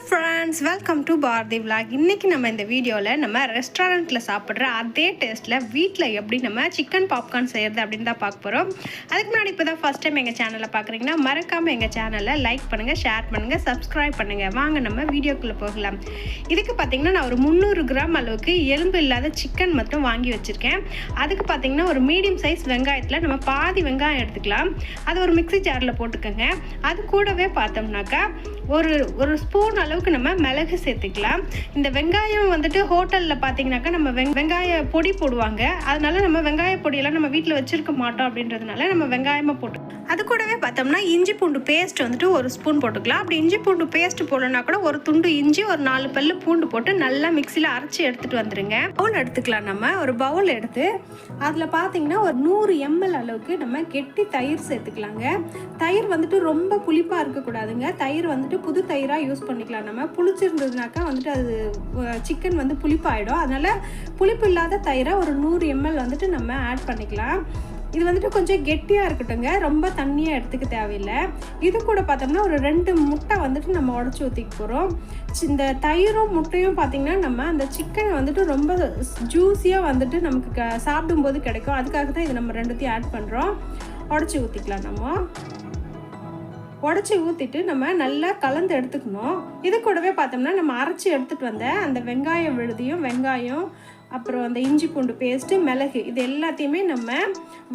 Friends, welcome to Bharathi vlog. இன்றைக்கி நம்ம இந்த வீடியோவில் நம்ம ரெஸ்டாரண்ட்டில் சாப்பிட்ற அதே டேஸ்ட்டில் வீட்டில் எப்படி நம்ம சிக்கன் பாப்கார்ன் செய்கிறது அப்படின்னு தான் பார்க்க போகிறோம். அதுக்கு முன்னாடி இப்போ தான் ஃபஸ்ட் டைம் எங்கள் சேனலை பார்க்குறீங்கன்னா மறக்காமல் எங்கள் சேனலை லைக் பண்ணுங்கள், ஷேர் பண்ணுங்கள், சப்ஸ்கிரைப் பண்ணுங்கள். வாங்க நம்ம வீடியோக்குள்ளே போகலாம். இதுக்கு பார்த்திங்கன்னா நான் ஒரு 300 கிராம் அளவுக்கு எலும்பு இல்லாத சிக்கன் மட்டும் வாங்கி வச்சுருக்கேன். அதுக்கு பார்த்திங்கன்னா ஒரு மீடியம் சைஸ் வெங்காயத்தில் நம்ம பாதி வெங்காயம் எடுத்துக்கலாம். அது ஒரு மிக்ஸி ஜாரில் போட்டுக்கோங்க. அது கூடவே பார்த்தோம்னாக்கா ஒரு ஸ்பூன் அளவுக்கு நம்ம மிளகு சேர்த்துக்கலாம். இந்த வெங்காயம் வந்துட்டு ஹோட்டலில் பார்த்தீங்கன்னாக்கா நம்ம வெங்காய பொடி போடுவாங்க. அதனால நம்ம வெங்காய பொடியெல்லாம் நம்ம வீட்டில் வச்சுருக்க மாட்டோம். அப்படின்றதுனால நம்ம வெங்காயமாக போட்டு அது கூடவே பார்த்தோம்னா இஞ்சி பூண்டு பேஸ்ட் வந்துட்டு ஒரு ஸ்பூன் போட்டுக்கலாம். அப்படி இஞ்சி பூண்டு பேஸ்ட் போடணுன்னா கூட ஒரு துண்டு இஞ்சி, ஒரு 4 பல்லு பூண்டு போட்டு நல்லா மிக்சியில் அரைச்சி எடுத்துகிட்டு வந்துடுங்க. பவுல் எடுத்துக்கலாம். நம்ம ஒரு பவுல் எடுத்து அதில் பார்த்தீங்கன்னா ஒரு 100 ml அளவுக்கு நம்ம கெட்டி தயிர் சேர்த்துக்கலாங்க. தயிர் வந்துட்டு ரொம்ப புளிப்பாக இருக்கக்கூடாதுங்க. தயிர் வந்துட்டு புது தயிராக யூஸ் பண்ணிக்கலாம். நம்ம புளிச்சிருந்ததுனாக்கா வந்துட்டு அது சிக்கன் வந்து புளிப்பாயிடும். அதனால் புளிப்பு இல்லாத தயிரை ஒரு 100 ml வந்துட்டு நம்ம ஆட் பண்ணிக்கலாம். இது வந்துட்டு கொஞ்சம் கெட்டியாக இருக்கட்டுங்க, ரொம்ப தண்ணியாக எடுத்துக்க தேவையில்லை. இது கூட பார்த்தோம்னா ஒரு 2 முட்டை வந்துட்டு நம்ம உடச்சி ஊற்றிக்க போகிறோம். இந்த தயிரும் முட்டையும் பார்த்திங்கன்னா நம்ம அந்த சிக்கனை வந்துட்டு ரொம்ப ஜூஸியாக வந்துட்டு நமக்கு சாப்பிடும்போது கிடைக்கும். அதுக்காக தான் இது நம்ம 2த்தையும் ஆட் பண்ணுறோம். உடச்சி ஊற்றிக்கலாம். நம்ம உடச்சி ஊற்றிட்டு நம்ம நல்லா கலந்து எடுத்துக்கணும். இது கூடவே பார்த்தோம்னா நம்ம அரைச்சி எடுத்துகிட்டு வந்த அந்த வெங்காயம் விழுதியும், வெங்காயம், அப்புறம் அந்த இஞ்சி பூண்டு பேஸ்ட்டு, மிளகு, இது எல்லாத்தையுமே நம்ம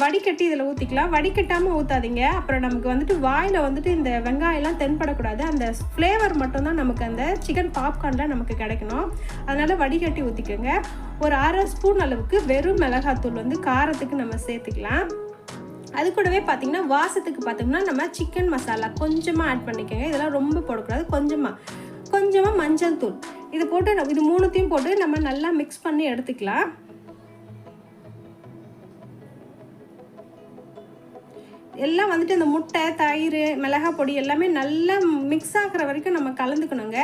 வடிகட்டி இதில் ஊற்றிக்கலாம். வடிகட்டாமல் ஊற்றாதீங்க. அப்புறம் நமக்கு வந்துட்டு வாயில் வந்துட்டு இந்த வெங்காயம்லாம் தென்படக்கூடாது. அந்த ஃப்ளேவர் மட்டும்தான் நமக்கு அந்த சிக்கன் பாப்கார்னில் நமக்கு கிடைக்கணும். அதனால் வடிகட்டி ஊற்றிக்கோங்க. ஒரு 1/2 ஸ்பூன் அளவுக்கு வெறும் மிளகாத்தூள் வந்து காரத்துக்கு நம்ம சேர்த்துக்கலாம். அது கூடவே பார்த்திங்கன்னா வாசத்துக்கு பார்த்தோம்னா நம்ம சிக்கன் மசாலா கொஞ்சமாக ஆட் பண்ணிக்கோங்க. இதெல்லாம் ரொம்ப போடக்கூடாது. கொஞ்சமாக மஞ்சள் தூள் இது போட்டு இது 3த்தையும் போட்டு நம்ம நல்லா மிக்ஸ் பண்ணி எடுத்துக்கலாம். எல்லாம் வந்துட்டு இந்த முட்டை, தயிர், மிளகாய் பொடி எல்லாமே நல்லா மிக்ஸ் ஆகிற வரைக்கும் நம்ம கலந்துக்கணுங்க.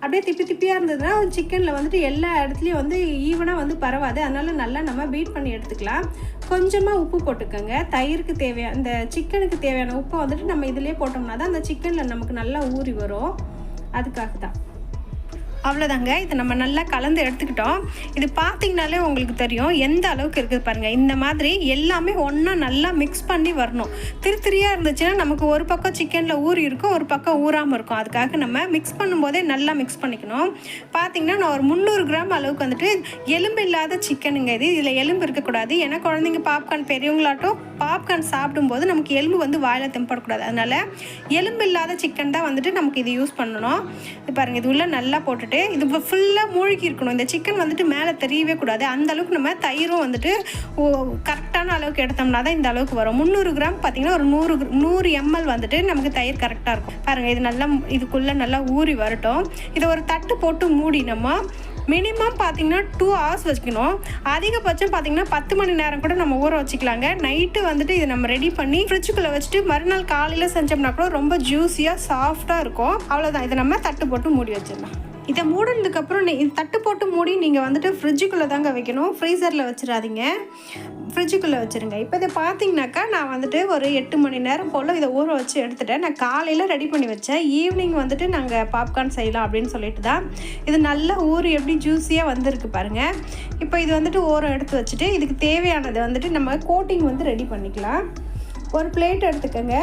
அப்படியே திப்பியாக இருந்ததுன்னா சிக்கனில் வந்துட்டு எல்லா இடத்துலையும் வந்து ஈவனாக வந்து பரவாது. அதனால் நல்லா நம்ம பீட் பண்ணி எடுத்துக்கலாம். கொஞ்சமாக உப்பு போட்டுக்கோங்க. தயிருக்கு தேவையான இந்த சிக்கனுக்கு தேவையான உப்பை வந்துட்டு நம்ம இதிலே போட்டோம்னா தான் அந்த சிக்கனில் நமக்கு நல்லா ஊறி வரும். அதுக்காக தான். அவ்வளோதாங்க. இதை நம்ம நல்லா கலந்து எடுத்துக்கிட்டோம். இது பார்த்திங்கனாலே உங்களுக்கு தெரியும் எந்த அளவுக்கு இருக்குது பாருங்கள். இந்த மாதிரி எல்லாமே ஒன்றா நல்லா மிக்ஸ் பண்ணி வரணும். திரியாக இருந்துச்சுன்னா நமக்கு ஒரு பக்கம் சிக்கனில் ஊறி இருக்கும், ஒரு பக்கம் ஊறாமல் இருக்கும். அதுக்காக நம்ம மிக்ஸ் பண்ணும்போதே நல்லா மிக்ஸ் பண்ணிக்கணும். பார்த்திங்கன்னா நான் ஒரு 300 கிராம் அளவுக்கு வந்துட்டு எலும்பு இல்லாத சிக்கனுங்க. இதில் எலும்பு இருக்கக்கூடாது. ஏன்னா குழந்தைங்க பாப்கார்ன் பெரியவங்களாட்டும் பாப்கார்ன் சாப்பிடும்போது நமக்கு எலும்பு வந்து வாயில் தெம்படக்கூடாது. அதனால் எலும்பு இல்லாத சிக்கன் தான் வந்துட்டு நமக்கு இது யூஸ் பண்ணணும். இது பாருங்கள், இது உள்ள நல்லா போட்டுட்டு இது ஃபுல்லாக மூழ்கி இருக்கணும். இந்த சிக்கன் வந்துட்டு மேலே தெரியவே கூடாது. அந்த அளவுக்கு நம்ம தயிரும் வந்துட்டு கரெக்டான அளவுக்கு எடுத்தோம்னா தான் இந்த அளவுக்கு வரும். 300 கிராம் பார்த்திங்கன்னா ஒரு 100 ml வந்துட்டு நமக்கு தயிர் கரெக்டாக இருக்கும். பாருங்கள், இது நல்லா இதுக்குள்ளே நல்லா ஊறி வரட்டும். இதை ஒரு தட்டு போட்டு மூடி நம்ம மினிமம் பார்த்திங்கன்னா 2 hours வச்சுக்கணும். அதிகபட்சம் பார்த்திங்கன்னா 10 மணி நேரம் கூட நம்ம ஊற வச்சுக்கலாங்க. நைட்டு வந்துட்டு இதை நம்ம ரெடி பண்ணி ஃப்ரிட்ஜுக்குள்ளே வச்சுட்டு மறுநாள் காலையில் செஞ்சோம்னா கூட ரொம்ப ஜூஸியாக சாஃப்டாக இருக்கும். அவ்வளோதான். இதை நம்ம தட்டு போட்டு மூடி வச்சிடலாம். இதை மூடினதுக்கப்புறம் தட்டு போட்டு மூடி நீங்கள் வந்துட்டு ஃப்ரிட்ஜுக்குள்ளே தாங்க வைக்கணும். ஃப்ரீசரில் வச்சிடாதீங்க, ஃப்ரிட்ஜுக்குள்ளே வச்சுருங்க. இப்போ இதை பார்த்தீங்கன்னாக்கா நான் வந்துட்டு ஒரு 8 மணி நேரம் போல் இதை ஊற வச்சு எடுத்துட்டேன். நான் காலையில் ரெடி பண்ணி வச்சேன். ஈவினிங் வந்துட்டு நாங்கள் பாப்கார்ன் செய்யலாம் அப்படின்னு சொல்லிட்டு தான். இது நல்லா ஊறி எப்படி ஜூஸியாக வந்திருக்கு பாருங்கள். இப்போ இது வந்துட்டு ஓரம் எடுத்து வச்சுட்டு இதுக்கு தேவையானதை வந்துட்டு நம்ம கோட்டிங் வந்து ரெடி பண்ணிக்கலாம். ஒரு பிளேட் எடுத்துக்கோங்க.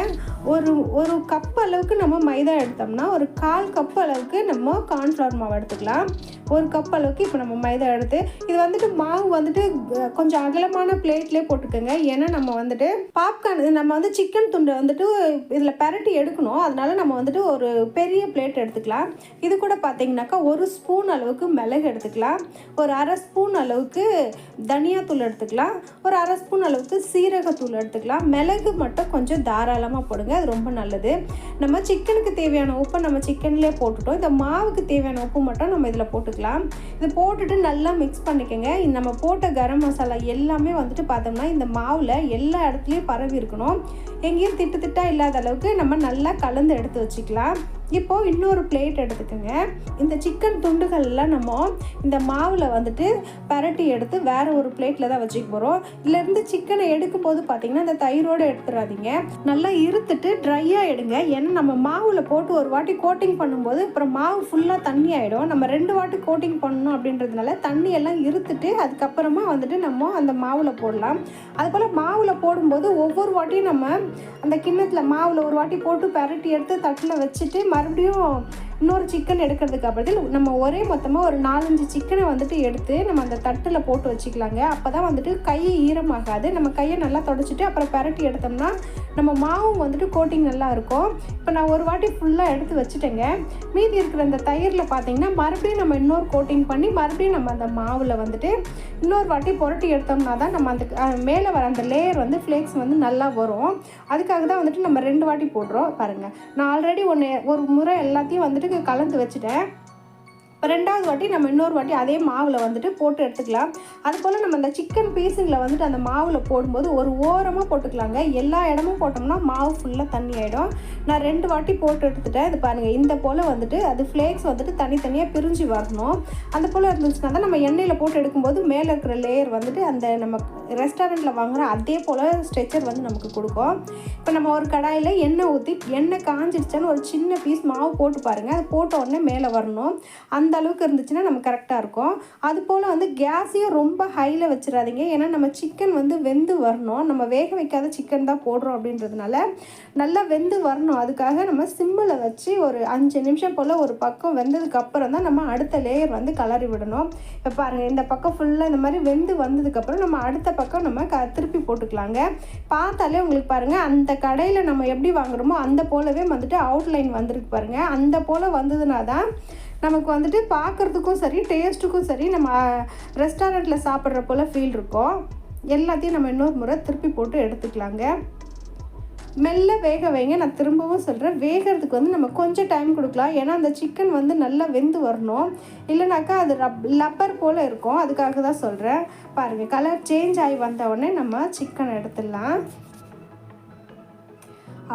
ஒரு கப் அளவுக்கு நம்ம மைதா எடுத்தோம்னா ஒரு 1/4 கப் அளவுக்கு நம்ம கார்ன்ஃப்ளவர் மாவு எடுத்துக்கலாம். 1 கப் அளவுக்கு இப்போ நம்ம மைதா எடுத்து இது வந்துட்டு மாவு வந்துட்டு கொஞ்சம் அகலமான பிளேட்லேயே போட்டுக்கோங்க. ஏன்னா நம்ம வந்துட்டு பாப்கார்ன் நம்ம வந்து சிக்கன் துண்டை வந்துட்டு இதில் பரட்டி எடுக்கணும். அதனால நம்ம வந்துட்டு ஒரு பெரிய பிளேட் எடுத்துக்கலாம். இது கூட பார்த்தீங்கன்னாக்கா 1 ஸ்பூன் அளவுக்கு மிளகு எடுத்துக்கலாம். ஒரு 1/2 ஸ்பூன் அளவுக்கு தனியாத்தூள் எடுத்துக்கலாம். ஒரு 1/2 ஸ்பூன் அளவுக்கு சீரகத்தூள் எடுத்துக்கலாம். மிளகு மட்டும் கொஞ்சம் தாராளமாக போடுங்க, அது ரொம்ப நல்லது. நம்ம சிக்கனுக்கு தேவையான உப்பை நம்ம சிக்கன்லேயே போட்டுட்டோம். இந்த மாவுக்கு தேவையான உப்பு மட்டும் நம்ம இதில் போட்டுக்கலாம். இது போட்டுட்டு நல்லா மிக்ஸ் பண்ணிக்கோங்க. நம்ம போட்ட கரம் மசாலா எல்லாமே வந்துட்டு பார்த்தோம்னா இந்த மாவில் எல்லா இடத்துலையும் பரவி இருக்கணும். எங்கேயும் திட்டாக இல்லாத அளவுக்கு நம்ம நல்லா கலந்து எடுத்து வச்சுக்கலாம். இப்போது இன்னொரு பிளேட் எடுத்துக்கோங்க. இந்த சிக்கன் துண்டுகள்லாம் நம்ம இந்த மாவில் வந்துட்டு பரட்டி எடுத்து வேறு ஒரு பிளேட்டில் தான் வச்சுக்க போகிறோம். இதுலேருந்து சிக்கனை எடுக்கும் போது பார்த்திங்கன்னா இந்த தயிரோடு எடுத்துடாதீங்க, நல்லா இருத்துட்டு ட்ரையாக எடுங்க. ஏன்னா நம்ம மாவில் போட்டு ஒரு வாட்டி கோட்டிங் பண்ணும்போது அப்புறம் மாவு ஃபுல்லாக தண்ணி ஆகிடும். நம்ம 2 வாட்டி கோட்டிங் பண்ணணும் அப்படின்றதுனால தண்ணியெல்லாம் இருத்துட்டு அதுக்கப்புறமா வந்துட்டு நம்ம அந்த மாவில் போடலாம். அதுபோல் மாவில் போடும்போது ஒவ்வொரு வாட்டியும் நம்ம அந்த கிண்ணத்தில் மாவில் ஒரு வாட்டி போட்டு பரட்டி எடுத்து தட்டில் வச்சுட்டு மறுபடியும் இன்னொரு சிக்கன் எடுக்கிறதுக்கு பதில் நம்ம ஒரே மொத்தமாக ஒரு 4-5 சிக்கனை வந்துட்டு எடுத்து நம்ம அந்த தட்டில் போட்டு வச்சுக்கலாங்க. அப்போ தான் வந்துட்டு கை ஈரமாகாது. நம்ம கையை நல்லா தொடச்சிட்டு அப்புறம் பரட்டி எடுத்தோம்னா நம்ம மாவும் வந்துட்டு கோட்டிங் நல்லா இருக்கும். இப்போ நான் ஒரு வாட்டி ஃபுல்லாக எடுத்து வச்சுட்டேங்க. மீதி இருக்கிற அந்த தயிரில் பார்த்திங்கன்னா மறுபடியும் நம்ம இன்னொரு கோட்டிங் பண்ணி மறுபடியும் நம்ம அந்த மாவில் வந்துட்டு இன்னொரு வாட்டி புரட்டி எடுத்தோம்னா தான் நம்ம அந்த மேலே வர அந்த லேயர் வந்து ஃப்ளேக்ஸ் வந்து நல்லா வரும். அதுக்காக தான் வந்துட்டு நம்ம 2 வாட்டி போடுறோம். பாருங்கள், நான் ஆல்ரெடி ஒரு முறை எல்லாத்தையும் வந்துட்டு கலந்து வச்சுட்டேன். இப்போ 2வது வாட்டி நம்ம இன்னொரு வாட்டி அதே மாவில் வந்துட்டு போட்டு எடுத்துக்கலாம். அதுபோல் நம்ம அந்த சிக்கன் பீஸுங்களை வந்துட்டு அந்த மாவில் போடும்போது ஒரு ஓரமாக போட்டுக்கலாங்க. எல்லா இடமும் போட்டோம்னா மாவு ஃபுல்லாக தண்ணி ஆகிடும். நான் 2 வாட்டி போட்டு எடுத்துட்டேன். இது பாருங்கள், இந்த போல் வந்துட்டு அது ஃப்ளேக்ஸ் வந்துட்டு தனித்தனியாக பிரிஞ்சு வரணும். அந்த போல் இருந்துச்சுன்னா தான் நம்ம எண்ணெயில் போட்டு எடுக்கும்போது மேலே இருக்கிற லேயர் வந்துட்டு அந்த நம்ம ரெஸ்டாரண்ட்டில் வாங்குகிற அதே போல் ஸ்ட்ரெச்சர் வந்து நமக்கு கொடுக்கும். இப்போ நம்ம ஒரு கடாயில் எண்ணெய் ஊற்றி எண்ணெய் காஞ்சிடுச்சான்னு ஒரு சின்ன பீஸ் மாவு போட்டு பாருங்கள். அது போட்ட உடனே மேலே வரணும். அந்த அளவுக்கு இருந்துச்சுன்னா நம்ம கரெக்டாக இருக்கும். அதுபோல் வந்து கேஸையும் ரொம்ப ஹையில் வச்சிடாதீங்க. ஏன்னா நம்ம சிக்கன் வந்து வெந்து வரணும். நம்ம வேக வைக்காத சிக்கன் தான் போடுறோம் அப்படின்றதுனால நல்லா வெந்து வரணும். அதுக்காக நம்ம சிம்மில் வச்சு ஒரு 5 நிமிஷம் போல் ஒரு பக்கம் வெந்ததுக்கப்புறம் தான் நம்ம அடுத்த லேயர் வந்து கலரி விடணும். இப்போ பாருங்கள், இந்த பக்கம் ஃபுல்லாக இந்த மாதிரி வெந்து வந்ததுக்கப்புறம் நம்ம அடுத்த பக்கம் நம்ம திருப்பி போட்டுக்கலாங்க. பார்த்தாலே உங்களுக்கு பாருங்கள், அந்த கடையில் நம்ம எப்படி வாங்குகிறோமோ அந்த போலவே வந்துட்டு அவுட்லைன் வந்துருக்கு பாருங்கள். அந்த போல் வந்ததுனா தான் நமக்கு வந்துட்டு பார்க்குறதுக்கும் சரி டேஸ்ட்டுக்கும் சரி நம்ம ரெஸ்டாரண்ட்டில் சாப்பிட்ற போல் ஃபீல் இருக்கும். எல்லாத்தையும் நம்ம இன்னொரு முறை திருப்பி போட்டு எடுத்துக்கலாங்க. மெல்ல வேக வைங்க. நான் திரும்பவும் சொல்கிறேன், வேகிறதுக்கு வந்து நம்ம கொஞ்சம் டைம் கொடுக்கலாம். ஏன்னா அந்த சிக்கன் வந்து நல்லா வெந்து வரணும். இல்லைனாக்கா அது லப்பர் போல் இருக்கும். அதுக்காக தான் சொல்கிறேன். பாருங்கள், கலர் சேஞ்ச் ஆகி வந்த உடனே நம்ம சிக்கன் எடுத்துடலாம்.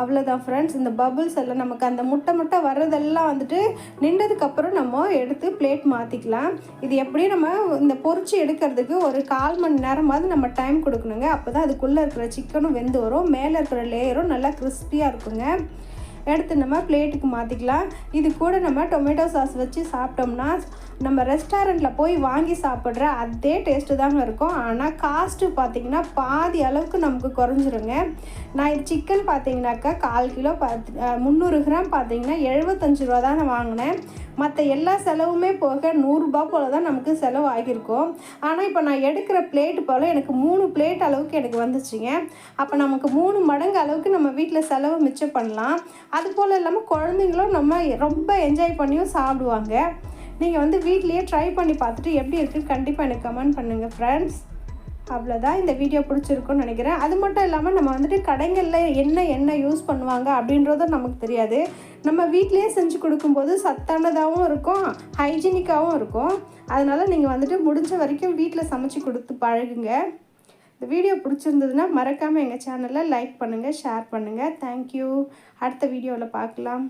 அவ்வளோதான் ஃப்ரெண்ட்ஸ். இந்த பபுள்ஸ் எல்லாம் நமக்கு அந்த முட்டை வர்றதெல்லாம் வந்துட்டு நின்றதுக்கப்புறம் நம்ம எடுத்து பிளேட் மாற்றிக்கலாம். இது எப்படியும் நம்ம இந்த பொரிச்சு எடுக்கிறதுக்கு ஒரு 1/4 மணி நேரமாவது நம்ம டைம் கொடுக்கணுங்க. அப்போ தான் அதுக்குள்ளே இருக்கிற சிக்கனும் வெந்து வரும், மேலே இருக்கிற லேயரும் நல்லா கிறிஸ்பியாக இருக்குங்க. எடுத்து நம்ம பிளேட்டுக்கு மாற்றிக்கலாம். இது கூட நம்ம டொமேட்டோ சாஸ் வச்சு சாப்பிட்டோம்னா நம்ம ரெஸ்டாரண்ட்டில் போய் வாங்கி சாப்பிட்ற அதே டேஸ்ட்டு தாங்க இருக்கும். ஆனால் காஸ்ட்டு பார்த்திங்கன்னா பாதி அளவுக்கு நமக்கு குறைஞ்சிருங்க. நான் இது சிக்கன் பார்த்திங்கனாக்கா 1/4 கிலோ 300 கிராம் பார்த்திங்கன்னா 75 ரூபா தான் நான் வாங்கினேன். மற்ற எல்லா செலவுமே போக 100 ரூபா போல் தான் நமக்கு செலவு ஆகியிருக்கும். ஆனால் இப்போ நான் எடுக்கிற பிளேட்டு போல் எனக்கு 3 பிளேட் அளவுக்கு எனக்கு வந்துச்சுங்க. அப்போ நமக்கு 3 மடங்கு அளவுக்கு நம்ம வீட்டில் செலவு மிச்சம் பண்ணலாம். அது போல் இல்லாமல் குழந்தைங்களும் நம்ம ரொம்ப என்ஜாய் பண்ணியும் சாப்பிடுவாங்க. நீங்கள் வந்து வீட்லேயே ட்ரை பண்ணி பார்த்துட்டு எப்படி இருக்குன்னு கண்டிப்பாக எனக்கு கமெண்ட் பண்ணுங்கள் ஃப்ரெண்ட்ஸ். அவ்வளோதான். இந்த வீடியோ பிடிச்சிருக்குன்னு நினைக்கிறேன். அது மட்டும் இல்லாமல் நம்ம வந்துட்டு கடைகளில் என்ன யூஸ் பண்ணுவாங்க அப்படின்றதும் நமக்கு தெரியாது. நம்ம வீட்டிலேயே செஞ்சு கொடுக்கும்போது சத்தானதாகவும் இருக்கும், ஹைஜீனிக்காகவும் இருக்கும். அதனால் நீங்கள் வந்துட்டு முடிஞ்ச வரைக்கும் வீட்டில் சமைச்சு கொடுத்து பழகுங்க. இந்த வீடியோ பிடிச்சிருந்ததுன்னா மறக்காமல் எங்கள் சேனலை லைக் பண்ணுங்கள், ஷேர் பண்ணுங்கள். தேங்க்யூ. அடுத்த வீடியோவில் பார்க்கலாம்.